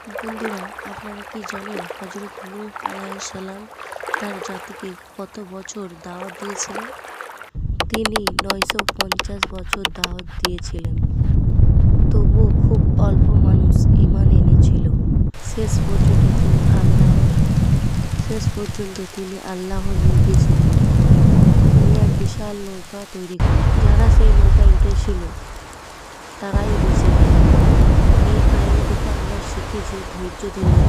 বন্ধুরা, আপনারা কি জানেন হযরত নূহ আলাইহিস সালাম তার জাতিকে কত বছর দাওয়াত দিয়েছিলেন? তিনি ৯৫০ বছর দাওয়াত দিয়েছিলেন, তবুও খুব অল্প মানুষ ঈমান এনেছিল। শেষ পর্যন্ত তিনি আল্লাহর নির্দেশে তিনি এক বিশাল নৌকা তৈরি করেন। যারা সেই নৌকায় উঠেছিল তারাই বেঁচে গেল। এই কাহিনী থেকে আমরা শিখি যে ধৈর্য ধরলে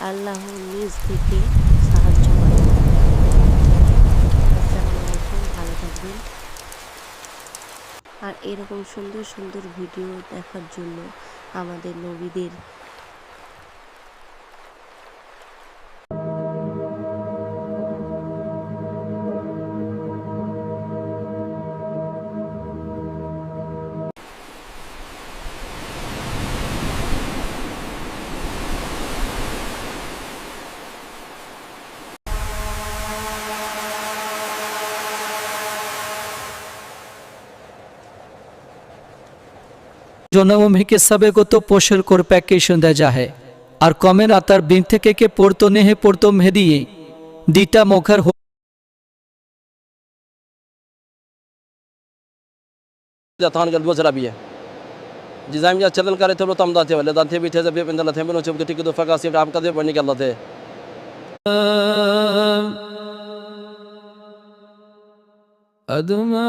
আল্লাহ নিজ থেকে সাহায্য করেন। আসসালামু আলাইকুম, ভালো থাকবেন। আর এরকম সুন্দর সুন্দর ভিডিও দেখার জন্য আমাদের নবীদের जो नवमी के सबे को तो पोषर कर पैकेशन दे जाहे और कमेर आतार बिन থেকে কে পড়তো নেহে পড়তো মেহেদিয়ে দিটা মুখের Jatahan gal bozra biya jizaim ya channel kare thoblo tam date wale dante bithe zabe pendala themno chobde tik do faga sif am kade bani gal date अदमा